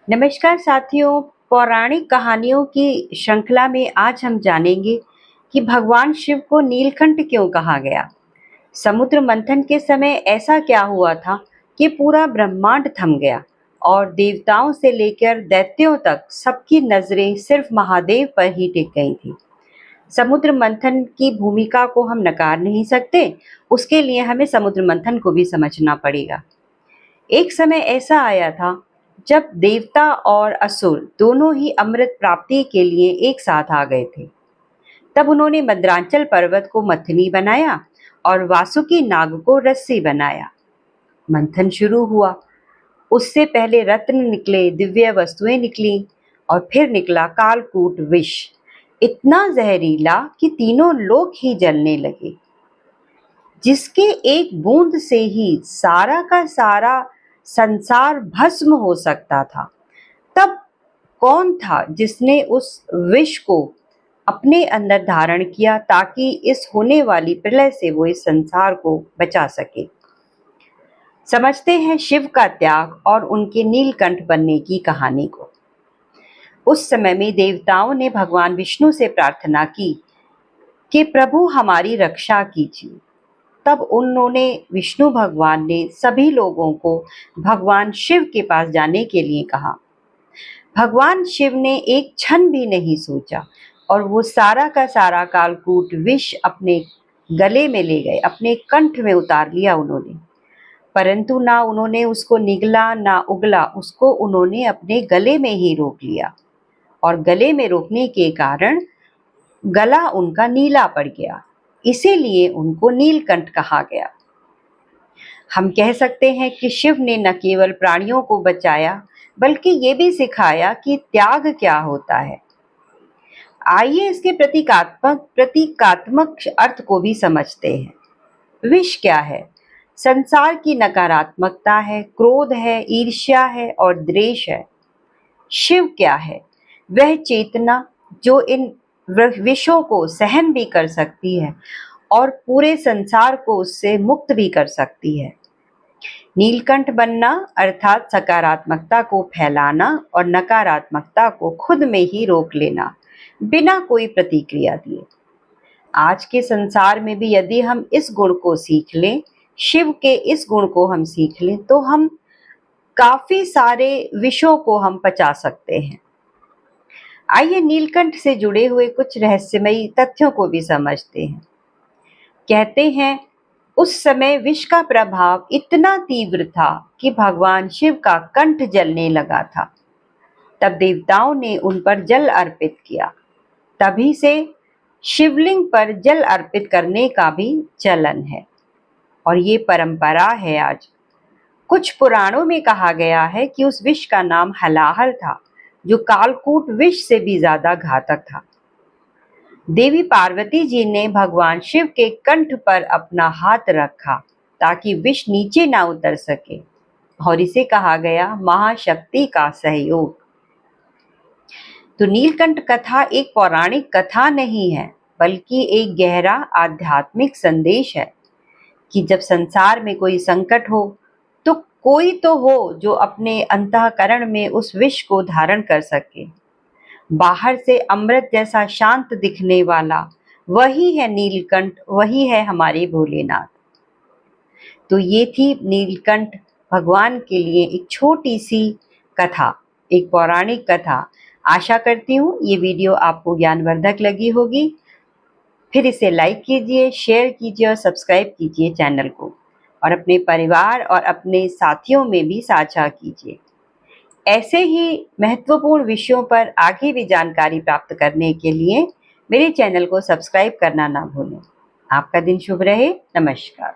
नमस्कार साथियों, पौराणिक कहानियों की श्रृंखला में आज हम जानेंगे कि भगवान शिव को नीलकंठ क्यों कहा गया। समुद्र मंथन के समय ऐसा क्या हुआ था कि पूरा ब्रह्मांड थम गया और देवताओं से लेकर दैत्यों तक सबकी नजरें सिर्फ महादेव पर ही टिक गई थी। समुद्र मंथन की भूमिका को हम नकार नहीं सकते, उसके लिए हमें समुद्र मंथन को भी समझना पड़ेगा। एक समय ऐसा आया था जब देवता और असुर दोनों ही अमृत प्राप्ति के लिए एक साथ आ गए थे। तब उन्होंने मद्रांचल पर्वत को मथनी बनाया और वासुकी नाग को रस्सी बनाया। मंथन शुरू हुआ। उससे पहले रत्न निकले, दिव्य वस्तुएं निकली और फिर निकला कालकूट विष, इतना जहरीला कि तीनों लोक ही जलने लगे, जिसके एक बूंद से ही सारा का सारा संसार भस्म हो सकता था। तब कौन था जिसने उस विष को अपने अंदर धारण किया ताकि इस होने वाली प्रलय से वो इस संसार को बचा सके। समझते हैं शिव का त्याग और उनके नीलकंठ बनने की कहानी को। उस समय में देवताओं ने भगवान विष्णु से प्रार्थना की कि प्रभु हमारी रक्षा कीजिए। तब उन्होंने विष्णु भगवान ने सभी लोगों को भगवान शिव के पास जाने के लिए कहा। भगवान शिव ने एक क्षण भी नहीं सोचा और वो सारा का सारा कालकूट विष अपने गले में ले गए, अपने कंठ में उतार लिया उन्होंने। परंतु ना उन्होंने उसको निगला ना उगला, उसको उन्होंने अपने गले में ही रोक लिया और गले में रोकने के कारण गला उनका नीला पड़ गया, इसीलिए उनको नीलकंठ कहा गया। हम कह सकते हैं कि शिव ने न केवल प्राणियों को बचाया बल्कि ये भी सिखाया कि त्याग क्या होता है। आइए इसके प्रतीकात्मक अर्थ को भी समझते हैं। विष क्या है? संसार की नकारात्मकता है, क्रोध है, ईर्ष्या है और द्वेष है। शिव क्या है? वह चेतना जो इन विषयों को सहन भी कर सकती है और पूरे संसार को उससे मुक्त भी कर सकती है। नीलकंठ बनना अर्थात सकारात्मकता को फैलाना और नकारात्मकता को खुद में ही रोक लेना बिना कोई प्रतिक्रिया दिए। आज के संसार में भी यदि हम इस गुण को सीख लें, शिव के इस गुण को हम सीख लें, तो हम काफी सारे विषयों को हम पचा सकते हैं। आइए नीलकंठ से जुड़े हुए कुछ रहस्यमयी तथ्यों को भी समझते हैं। कहते हैं उस समय विष का प्रभाव इतना तीव्र था कि भगवान शिव का कंठ जलने लगा था। तब देवताओं ने उन पर जल अर्पित किया। तभी से शिवलिंग पर जल अर्पित करने का भी चलन है और ये परंपरा है आज। कुछ पुराणों में कहा गया है कि उस विष का नाम हलाहल था, जो कालकूट विष से भी ज्यादा घातक था। देवी पार्वती जी ने भगवान शिव के कंठ पर अपना हाथ रखा ताकि विष नीचे ना उतर सके और इसे कहा गया महाशक्ति का सहयोग। तो नीलकंठ कथा एक पौराणिक कथा नहीं है बल्कि एक गहरा आध्यात्मिक संदेश है कि जब संसार में कोई संकट हो तो कोई तो हो जो अपने अंतःकरण में उस विष को धारण कर सके। बाहर से अमृत जैसा शांत दिखने वाला वही है नीलकंठ, वही है हमारे भोलेनाथ। तो ये थी नीलकंठ भगवान के लिए एक छोटी सी कथा, एक पौराणिक कथा। आशा करती हूँ ये वीडियो आपको ज्ञानवर्धक लगी होगी। फिर इसे लाइक कीजिए, शेयर कीजिए और सब्सक्राइब कीजिए चैनल को और अपने परिवार और अपने साथियों में भी साझा कीजिए। ऐसे ही महत्वपूर्ण विषयों पर आगे भी जानकारी प्राप्त करने के लिए मेरे चैनल को सब्सक्राइब करना ना भूलें। आपका दिन शुभ रहे। नमस्कार।